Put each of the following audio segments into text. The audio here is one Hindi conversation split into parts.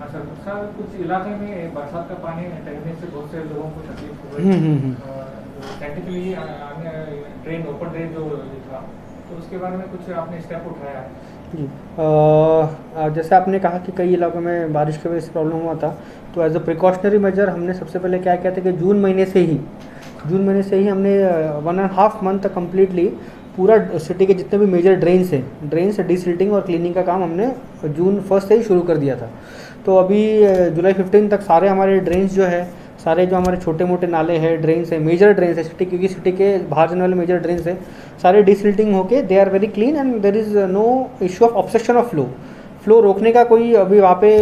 सर सर कुछ इलाके में बरसात का पानी ठहरने से बहुत से लोगों को तकलीफ हो गई। साइंटिफिकली ड्रेन ओपन ड्रेन जो था, तो उसके बारे में कुछ आपने स्टेप उठाया है? जी। जैसे आपने कहा कि कई इलाकों में बारिश की वजह से प्रॉब्लम हुआ था, तो एज अ प्रिकॉशनरी मेजर हमने सबसे पहले क्या किया था कि जून महीने से ही हमने 1.5 मंथ तक कम्प्लीटली पूरा सिटी के जितने भी मेजर ड्रेन से डिसिल्टिंग और क्लीनिंग का काम हमने जून 1 से ही शुरू कर दिया था। तो अभी जुलाई 15 तक सारे हमारे ड्रेन्स जो है, सारे जो हमारे छोटे मोटे नाले हैं, ड्रेन्स है, मेजर ड्रेन्स है सिटी, क्योंकि सिटी के बाहर जाने वाले मेजर ड्रेन्स है, सारे डिसिल्टिंग होके they are very clean and there is no issue of obstruction of flow रोकने का कोई अभी वहाँ पे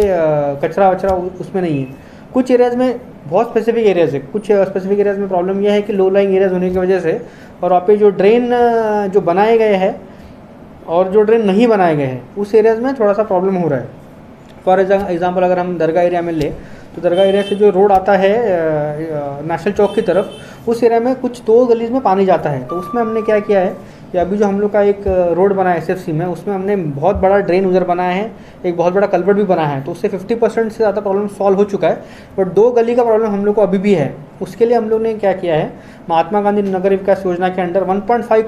कचरा वचरा उसमें नहीं है। कुछ एरियाज़ में, बहुत स्पेसिफिक एरियाज़ है, कुछ स्पेसिफिक एरियाज़ में प्रॉब्लम यह है कि लो लाइंग एरियाज़ होने की वजह से, और वहाँ पे जो ड्रेन जो बनाए गए हैं और जो ड्रेन नहीं बनाए गए हैं उस एरियाज़ में थोड़ा सा प्रॉब्लम हो रहा है। फॉर एग्जांपल अगर हम दरगाह एरिया में ले, तो दरगाह एरिया से जो रोड आता है नेशनल चौक की तरफ, उस एरिया में कुछ 2 गलीज में पानी जाता है। तो उसमें हमने क्या किया है कि अभी जो हम लोग का एक रोड बना है SFC में, उसमें हमने बहुत बड़ा ड्रेन उधर बनाया है, एक बहुत बड़ा कल्वर्ट भी बनाया है, तो उससे 50% से ज़्यादा प्रॉब्लम सॉल्व हो चुका है। बट 2 गली का प्रॉब्लम हम लोग को अभी भी है। उसके लिए हम लोग ने क्या किया है, महात्मा गांधी नगर विकास योजना के अंडर 1.5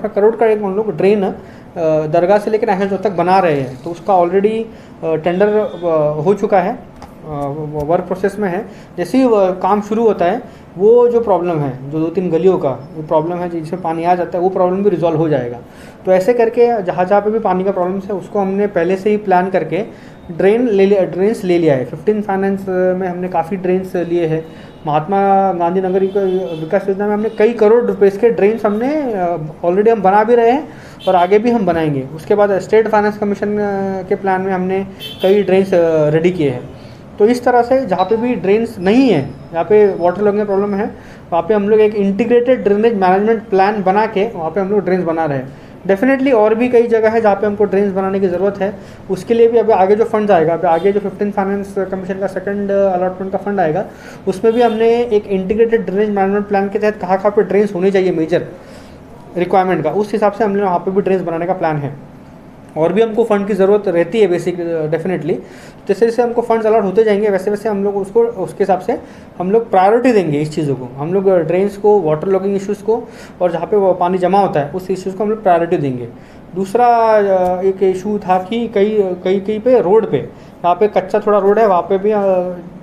करोड़ का एक हम लोग ड्रेन दरगाह से लेकर नेशनल चौक तक बना रहे हैं। तो उसका ऑलरेडी टेंडर हो चुका है, वर्क प्रोसेस में है। जैसे ही काम शुरू होता है, वो जो प्रॉब्लम है, जो 2-3 गलियों का जो प्रॉब्लम है जिसमें पानी आ जाता है, वो प्रॉब्लम भी रिजॉल्व हो जाएगा। तो ऐसे करके जहाँ जहाँ पे भी पानी का प्रॉब्लम है, उसको हमने पहले से ही प्लान करके ड्रेन्स ले लिया है। 15 फाइनेंस में हमने काफ़ी ड्रेन्स लिए हैं। महात्मा गांधी नगर विकास योजना में हमने कई करोड़ रुपए के ड्रेन्स हमने ऑलरेडी हम बना भी रहे हैं और आगे भी हम बनाएंगे। उसके बाद स्टेट फाइनेंस कमीशन के प्लान में हमने कई ड्रेन्स रेडी किए हैं। तो इस तरह से जहाँ पे भी ड्रेन्स नहीं है, जहाँ पे वाटर लॉगिंग का प्रॉब्लम है, वहाँ पे हम लोग एक इंटीग्रेटेड ड्रेनेज मैनेजमेंट प्लान बना के वहाँ पे हम लोग ड्रेन्स बना रहे हैं। डेफिनेटली और भी कई जगह है जहाँ पे हमको ड्रेन्स बनाने की ज़रूरत है। उसके लिए भी अभी आगे जो फंड आएगा, अभी आगे जो 15 फाइनेंस कमीशन का सेकंड अलॉटमेंट का फंड आएगा, उसमें भी हमने एक इंटीग्रेटेड ड्रेनेज मैनेजमेंट प्लान के तहत कहाँ पे ड्रेन्स होने चाहिए मेजर रिक्वायरमेंट का, उस हिसाब से हमने वहाँ पे भी ड्रेन्स बनाने का प्लान है। और भी हमको फ़ंड की ज़रूरत रहती है बेसिक डेफिनेटली। जैसे जैसे हमको फंड्स अलॉट होते जाएंगे, वैसे वैसे हम लोग उसको उसके हिसाब से हम लोग प्रायोरिटी देंगे इस चीज़ों को। हम लोग ड्रेन्स को, वाटर लॉगिंग इश्यूज़ को, और जहाँ पे वो पानी जमा होता है उस इश्यूज़ को हम लोग प्रायोरिटी देंगे। दूसरा एक इशू था कि कई पे रोड पे, जहाँ पे कच्चा थोड़ा रोड है, वहाँ पे भी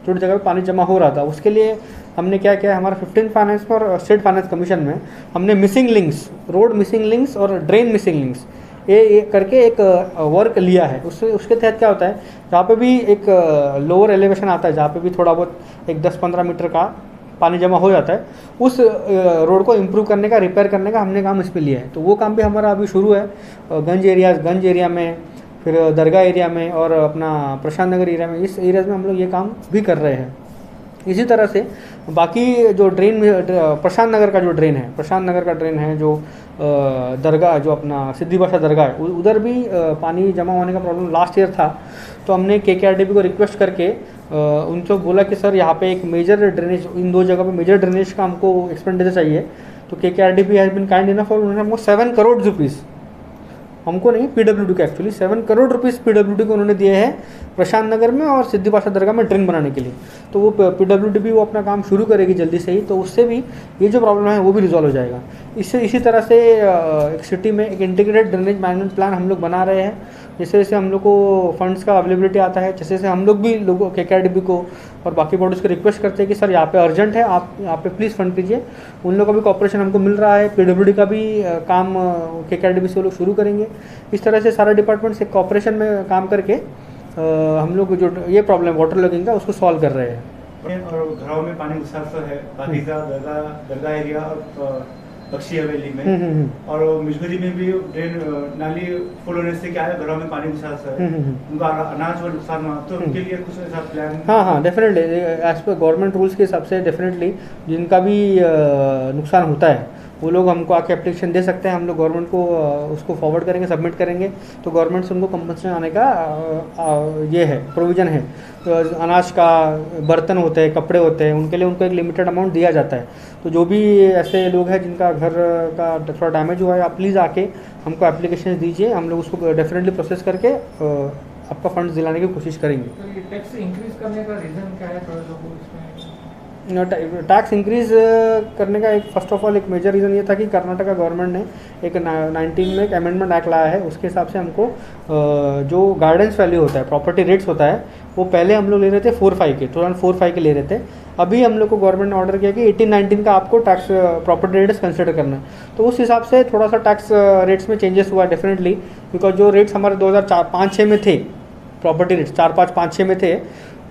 थोड़ी जगह पे पानी जमा हो रहा था। उसके लिए हमने क्या किया, हमारा 15 फाइनेंस में और स्टेट फाइनेंस कमीशन में हमने missing links, road missing links और ड्रेन मिसिंग लिंक्स ये करके एक वर्क लिया है। उसके तहत क्या होता है, जहाँ पे भी एक लोअर एलिवेशन आता है, जहाँ पे भी थोड़ा बहुत एक 10-15 मीटर का पानी जमा हो जाता है, उस रोड को इम्प्रूव करने का, रिपेयर करने का हमने काम इसमें लिया है। तो वो काम भी हमारा अभी शुरू है। गंज एरिया में, फिर दरगाह एरिया में और अपना प्रशांत नगर एरिया में, इस एरियाज़ में हम लोग ये काम भी कर रहे हैं। इसी तरह से बाकी जो ड्रेन, प्रशांत नगर का जो ड्रेन है, जो दरगाह, जो अपना सिद्धि बादशाह दरगाह है, उधर भी पानी जमा होने का प्रॉब्लम लास्ट ईयर था। तो हमने KKRDB को रिक्वेस्ट करके उनसे बोला कि सर यहाँ पे एक मेजर ड्रेनेज, इन 2 जगह पे मेजर ड्रेनेज का हमको एक्सपेंडिचर चाहिए। तो KKRDB has been kind enough, और उन्होंने हमको 7 करोड़ रुपीज़, हमको नहीं, PWD को एक्चुअली 7 करोड़ रुपीज़ PWD को उन्होंने दिए हैं प्रशांत नगर में और सिद्धि बादशाह दरगाह में ड्रेन बनाने के लिए। तो वो PWD भी वो अपना काम शुरू करेगी जल्दी से ही, तो उससे भी ये जो प्रॉब्लम है वो भी रिजॉल्व हो जाएगा। इसी तरह से एक सिटी में एक इंटीग्रेटेड ड्रेनेज मैनेजमेंट प्लान हम लोग बना रहे हैं। जैसे जैसे हम लोग को फंड्स का अवेलेबिलिटी आता है, जैसे जैसे हम लोग भी लोगों KKRDB को और बाकी बॉडीज़ को रिक्वेस्ट करते हैं कि सर यहाँ पे अर्जेंट है, आप यहाँ पे प्लीज़ फंड कीजिए। उन लोगों का भी कॉपरेशन हमको मिल रहा है। PWD का भी काम KKRDB से वो लोग शुरू करेंगे। इस तरह से सारा डिपार्टमेंट से कॉपरेशन में काम करके हम लोग जो ये प्रॉब्लम वाटर लॉगिंग का, उसको सॉल्व कर रहे हैं। और घरों में पानी घुसा तो है, बाकीजा दरगाह एरिया और बख्शी हवेली में, और मिजगरी में भी ड्रेन नाली फुल होने से क्या है, घरों में पानी घुसा है, उनका अनाज और नुकसान हुआ, तो उनके लिए कुछ ऐसा प्लान? हाँ, definitely as per government rules के हिसाब से डेफिनेटली जिनका भी नुकसान होता है वो लोग हमको आके एप्लीकेशन दे सकते हैं। हम लोग गवर्नमेंट को उसको फॉरवर्ड करेंगे, सबमिट करेंगे, तो गवर्नमेंट से उनको कंपनसेशन आने का ये है, प्रोविज़न है। तो अनाज का, बर्तन होते हैं, कपड़े होते हैं, उनके लिए उनको एक लिमिटेड अमाउंट दिया जाता है। तो जो भी ऐसे लोग हैं जिनका घर का थोड़ा डैमेज हुआ है, आप प्लीज़ आके हमको एप्लीकेशन दीजिए, हम लोग उसको डेफिनेटली प्रोसेस करके आपका फंड्स दिलाने की कोशिश करेंगे। तो ये टैक्स इंक्रीज करने का रीज़न क्या है, थोड़ा लोगों इसमें? टैक्स इंक्रीज करने का एक फर्स्ट ऑफ ऑल एक मेजर रीज़न ये था कि कर्नाटका गवर्नमेंट ने एक 19 में एक अमेंडमेंट एक्ट लाया है। उसके हिसाब से हमको जो गार्डेंस वैल्यू होता है, प्रॉपर्टी रेट्स होता है, वो पहले हम लोग ले रहे थे 4-5 के, 2004-5 के ले रहे थे। अभी हम लोग को गवर्नमेंट ने ऑर्डर किया कि 18-19 का आपको टैक्स प्रॉपर्टी रेट्स कंसिडर करना है। तो उस हिसाब से थोड़ा सा टैक्स रेट्स में चेंजेस हुआ डेफिनेटली, बिकॉज जो रेट्स हमारे 2005-6 में थे, प्रॉपर्टी रेट्स 4-5-5-6 में थे,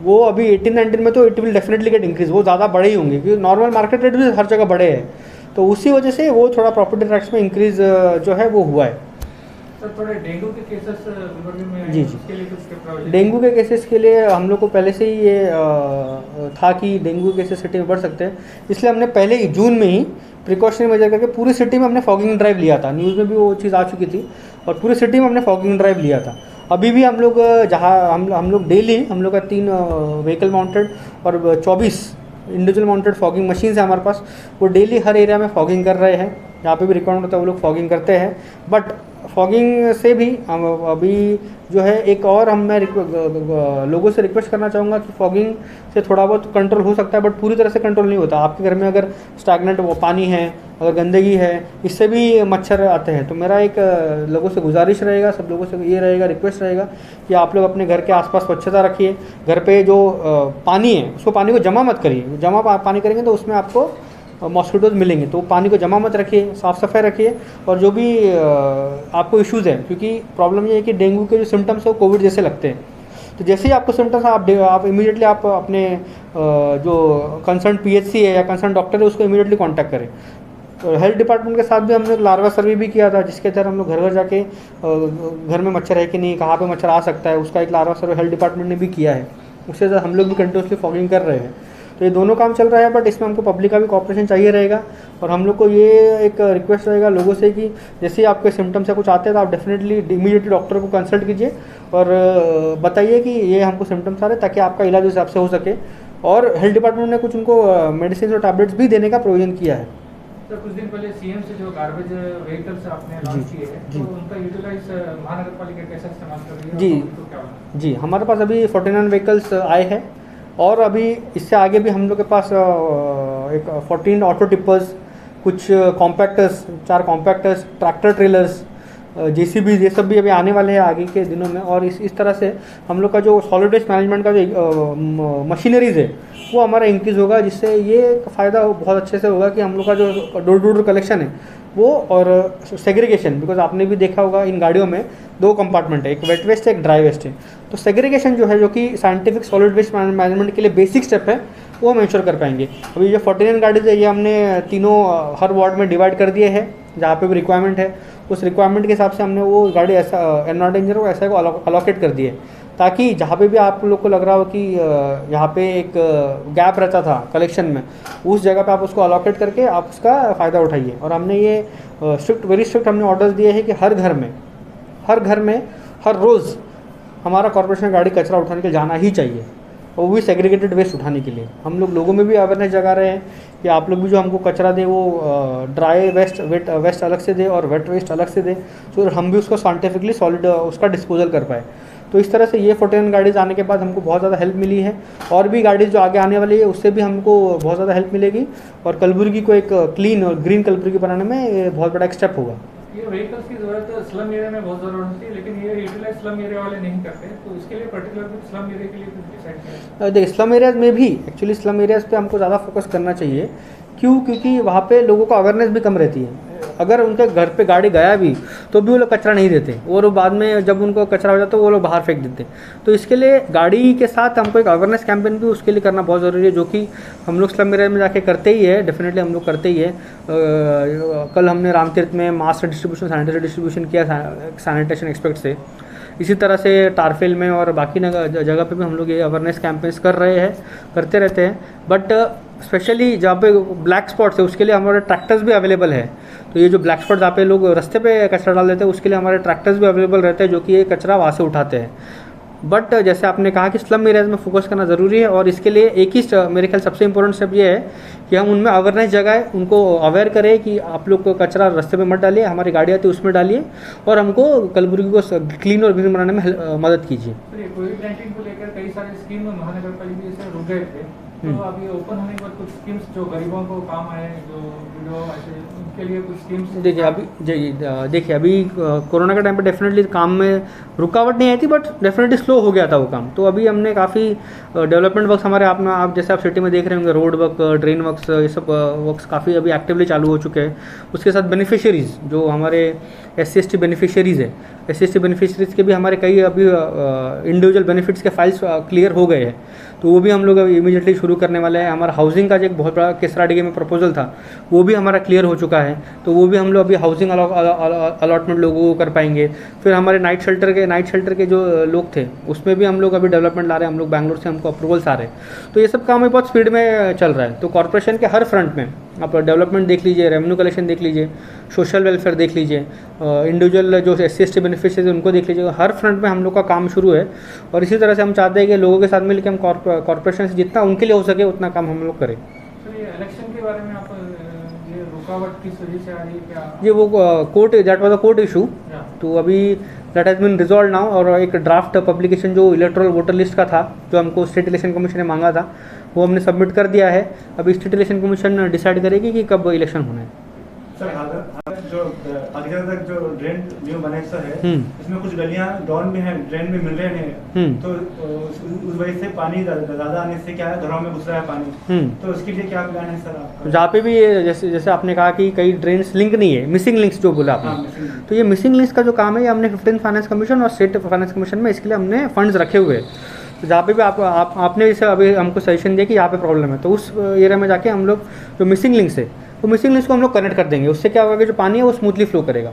वो अभी 18-19 में तो it will definitely get increase, वो ज़्यादा बड़े ही होंगे क्योंकि नॉर्मल मार्केट रेट भी हर जगह बड़े हैं। तो उसी वजह से वो थोड़ा प्रॉपर्टी टैक्स में इंक्रीज जो है वो हुआ है। सर थोड़े डेंगू के केसेस गुलबर्गा में आए, जी। उसके लिए कुछ प्रोविजन? डेंगू के केसेस के लिए हम लोग को पहले से ही ये था कि डेंगू के केसेस सिटी में बढ़ सकते हैं, इसलिए हमने पहले ही जून में ही प्रिकॉशनरी मेजर करके पूरी सिटी में हमने फॉगिंग ड्राइव लिया था। न्यूज़ में भी वो चीज़ आ चुकी थी और पूरी सिटी में हमने फॉगिंग ड्राइव लिया था। अभी भी हम लोग जहाँ हम लोग डेली हम लोग का 3 व्हीकल माउंटेड और 24 इंडिविजुअल माउंटेड फॉगिंग मशीन्स है हमारे पास, वो डेली हर एरिया में फॉगिंग कर रहे हैं। जहाँ पे भी रिकॉर्ड होता है वो लोग फॉगिंग करते हैं। बट फॉगिंग से भी हम अभी जो है एक और मैं लोगों से रिक्वेस्ट करना चाहूँगा कि फॉगिंग से थोड़ा बहुत कंट्रोल हो सकता है, बट पूरी तरह से कंट्रोल नहीं होता। आपके घर में अगर स्टैगनेंट वो पानी है, अगर गंदगी है, इससे भी मच्छर आते हैं। तो मेरा एक लोगों से गुजारिश रहेगा, सब लोगों से ये रहेगा, रिक्वेस्ट रहेगा कि आप लोग अपने घर के आसपास स्वच्छता रखिए। घर पे जो पानी है उसको पानी को जमा मत करिए, जमा पानी करेंगे तो उसमें आपको मॉस्किटोज मिलेंगे। तो पानी को जमा मत रखिए, साफ़ सफाई रखिए। और जो भी आपको इश्यूज़ हैं, क्योंकि प्रॉब्लम ये है कि डेंगू के जो सिम्टम्स है वो कोविड जैसे लगते हैं। तो जैसे ही आपको सिम्टम्स आप इमीडिएटली आप अपने जो कंसर्न PHC है या कंसर्न डॉक्टर है उसको इमीडिएटली कांटेक्ट करें। हेल्थ डिपार्टमेंट के साथ भी हमने लार्वा सर्वे भी किया था, जिसके तहत हम लोग घर घर जाके घर में मच्छर है कि नहीं, कहाँ पे मच्छर आ सकता है, उसका एक लार्वा सर्वे हेल्थ डिपार्टमेंट ने भी किया है। उससे हम लोग भी कंटिन्यूसली फॉगिंग कर रहे हैं। तो ये दोनों काम चल रहा है, बट इसमें हमको पब्लिक का भी कॉपरेशन चाहिए रहेगा। और हम लोग को ये एक रिक्वेस्ट रहेगा लोगों से कि जैसे ही आपके सिम्टम्स या कुछ आते हैं तो आप डेफिनेटली इमीडिएटली डॉक्टर को कंसल्ट कीजिए और बताइए कि ये हमको सिम्टम्स आ रहे हैं, ताकि आपका इलाज उस हिसाब से हो सके। और हेल्थ डिपार्टमेंट ने कुछ उनको मेडिसिन और टैबलेट्स भी देने का प्रोविजन किया है। सर कुछ दिन पहले CM से जो गार्बेज व्हीकल्स आपने लॉन्च किए हैं, तो उनका यूटिलाइज महानगर पालिका कैसे इस्तेमाल कर रही है? जी तो क्या होगा? जी, हमारे पास अभी 49 व्हीकल्स आए हैं और अभी इससे आगे भी हम लोग के पास एक 14 ऑटो टिपर्स, कुछ कॉम्पैक्टर्स, 4 कॉम्पैक्टर्स, ट्रैक्टर ट्रेलर्स, JCB, ये सब भी अभी आने वाले हैं आगे के दिनों में। और इस तरह से हम लोग का जो सॉलिड वेस्ट मैनेजमेंट का जो मशीनरीज है वो हमारा इंक्रीज़ होगा, जिससे ये फ़ायदा बहुत अच्छे से होगा कि हम लोग का जो डोर टू डोर कलेक्शन है वो, और सेग्रीगेशन, बिकॉज आपने भी देखा होगा इन गाड़ियों में 2 कंपार्टमेंट है, एक वेट वेस्ट है, एक ड्राई वेस्ट है। तो सेग्रीगेशन जो है, जो कि साइंटिफिक सॉलिड वेस्ट मैनेजमेंट के लिए बेसिक स्टेप है, वो हम इंश्योर कर पाएंगे। अभी जो 49 गाड़ीज है ये हमने तीनों हर वार्ड में डिवाइड कर दिए हैं, जहाँ पे भी रिक्वायरमेंट है उस रिक्वायरमेंट के हिसाब से हमने वो गाड़ी ऐसा नॉट डेंजर को ऐसा को अलोकेट कर दिए, ताकि जहाँ पे भी आप लोग को लग रहा हो कि यहाँ पे एक गैप रहता था कलेक्शन में, उस जगह पे आप उसको अलोकेट करके आप उसका फ़ायदा उठाइए। और हमने ये वेरी स्ट्रिक्ट हमने ऑर्डर्स दिए हैं कि हर घर में हर रोज़ हमारा कॉर्पोरेशन गाड़ी कचरा उठाने के लिए जाना ही चाहिए, और वो भी सेग्रीगेटेड वेस्ट उठाने के लिए। हम लोग लोगों में भी अवेयरनेस जगा रहे हैं कि आप लोग भी जो हमको कचरा दे वो ड्राई वेस्ट वेस्ट अलग से दे और वेट वेस्ट अलग से दे, तो हम भी उसको साइंटिफिकली सॉलिड उसका डिस्पोजल कर पाए। तो इस तरह से ये 49 गाड़ीज़ आने के बाद हमको बहुत ज़्यादा हेल्प मिली है, और भी गाड़ीज़ जो आगे आने वाली है उससे भी हमको बहुत ज़्यादा हेल्प मिलेगी, और कलबुर्गी को एक क्लीन और ग्रीन कलबुर्गी बनाने में ये बहुत बड़ा एक स्टेप होगा। ये व्हीकल्स की ज़रूरत स्लम एरिया में बहुत ज़रूरत होती है, लेकिन ये यूटिलाइज स्लम एरिया वाले नहीं करते, तो इसके लिए पर्टिकुलर कुछ स्लम एरिया के लिए कुछ डिसाइड किया? देखिए, स्लम एरियाज़ में भी एक्चुअली स्लम एरियाज़ पे हमको ज़्यादा फोकस करना चाहिए। क्योंकि वहाँ पे लोगों को अवेयरनेस भी कम रहती है। अगर उनके घर पे गाड़ी गया भी तो भी वो लोग कचरा नहीं देते, और बाद में जब उनको कचरा हो जाता है वो लोग बाहर फेंक देते। तो इसके लिए गाड़ी के साथ हमको एक अवेयरनेस कैंपेन भी उसके लिए करना बहुत ज़रूरी है, जो कि हम लोग स्लम एरिया में जाके करते ही है, डेफिनेटली हम लोग करते ही है। कल हमने रामतीर्थ में मास डिस्ट्रीब्यूशन, सैनिटरी डिस्ट्रीब्यूशन किया सैनिटेशन एक्सपर्ट से। इसी तरह से टारफेल में और बाकी जगह पे भी हम लोग ये अवेयरनेस कैंपेन्स करते रहते हैं। बट स्पेशली जहाँ पे ब्लैक स्पॉट्स है उसके लिए हमारे ट्रैक्टर्स भी अवेलेबल है। तो ये जो ब्लैक स्पॉट जहाँ पे लोग रास्ते पे कचरा डाल देते हैं उसके लिए हमारे ट्रैक्टर्स भी अवेलेबल रहते हैं, जो कि ये कचरा वहाँ से उठाते हैं। बट जैसे आपने कहा कि स्लम एरियाज में फोकस करना ज़रूरी है, और इसके लिए एक ही मेरे ख्याल सबसे इंपॉर्टेंट स्टेप ये है कि हम उनमें अवेयरनेस जगाएं, उनको अवेयर करें कि आप लोग को कचरा रास्ते में मत डालिए, हमारी गाड़ी आती है उसमें डालिए, और हमको कलबुर्गी को क्लीन और ग्रीन बनाने में मदद कीजिए। कोविड-19 को लेकर कई सारे स्कीम महानगर पालिका से रुक गए थे, तो अभी ओपन होने के बाद कुछ स्कीम्स जो गरीबों को काम आए, जो वीडियो ऐसे उनके लिए कुछ स्कीम्स। देखिए अभी कोरोना के टाइम पे डेफिनेटली काम में रुकावट नहीं आई थी, बट डेफिनेटली स्लो हो गया था वो काम। तो अभी हमने काफ़ी डेवलपमेंट वर्क्स हमारे आप जैसे आप सिटी में देख रहे होंगे, रोड वर्क, ड्रेन वर्क्स, ये सब वर्क्स काफ़ी अभी एक्टिवली चालू हो चुके हैं। उसके साथ बेनिफिशियरीज़ जो हमारे SC/ST बेनिफिशियरीज़ है, SC/ST बेनिफिशियरीज़ के भी हमारे कई अभी इंडिविजुअल बेनिफिट्स के फाइल्स क्लियर हो गए हैं, तो वो भी हम लोग अभी इमीडिएटली शुरू करने वाले हैं। हमारा हाउसिंग का जो एक बहुत बड़ा केसराडीगे में प्रपोजल था, वो भी हमारा क्लियर हो चुका है, तो वो भी हम लोग अभी हाउसिंग अलॉटमेंट लोगों को कर पाएंगे। फिर हमारे नाइट शेल्टर के जो लोग थे, उसमें भी हम लोग अभी डेवलपमेंट ला रहे हैं, हम लोग बैंगलोर से हमको अप्रूवल्स आ रहे हैं, तो ये सब काम बहुत स्पीड में चल रहा है। तो कॉर्पोरेशन के हर फ्रंट में आप डेवलपमेंट देख लीजिए, रेवेन्यू कलेक्शन देख लीजिए, सोशल वेलफेयर देख लीजिए, इंडिविजुअल जो SC/ST बेनिफिशियरीज है उनको देख लीजिए, हर फ्रंट में हम लोग का काम शुरू है। और इसी तरह से हम चाहते हैं कि लोगों के साथ मिलकर हम कॉर्पोरेशन से जितना उनके लिए हो सके उतना काम हम लोग करें। तो ये इलेक्शन के बारे में आप ये रुकावट किस वजह से आ रही है क्या? ये वो court, that was a court issue, तो अभी that has been resolve now. और एक ड्राफ्ट पब्लिकेशन जो इलेक्टोरल वोटर लिस्ट का था, जो हमको स्टेट इलेक्शन कमीशन ने मांगा था, वो हमने सबमिट कर दिया है। अभी स्टेट इलेक्शन कमीशन डिसाइड करेगी कि कब इलेक्शन होना है। सर जो आगे तक जो ड्रेन न्यू बनेक्सा है, इसमें कुछ गलियां डाउन में है, ड्रेन में मिल रहे हैं, तो उस वजह से पानी ज़्यादा आने से क्या है, घरों में घुस रहा है पानी, तो उसके लिए क्या प्लान है सर आपका? जहाँ पे भी जैसे आपने कहा कि कई ड्रेन्स लिंक नहीं है, मिसिंग लिंक्स जो बोला आपने, तो ये मिसिंग लिंक्स का जो काम है, ये हमने 15th फाइनेंस कमीशन और स्टेट फाइनेंस कमीशन में इसके लिए हमने फंड्स रखे हुए हैं। तो जहाँ पे भी आपने जैसे अभी हमको सजेशन दिया कि यहाँ पे प्रॉब्लम है, तो उस एरिया में जाके हम लोग जो मिसिंग लिंक्स है, वो मिसिंग लिंक्स को हम लोग कनेक्ट कर देंगे। उससे क्या होगा कि जो पानी है वो स्मूथली फ्लो करेगा।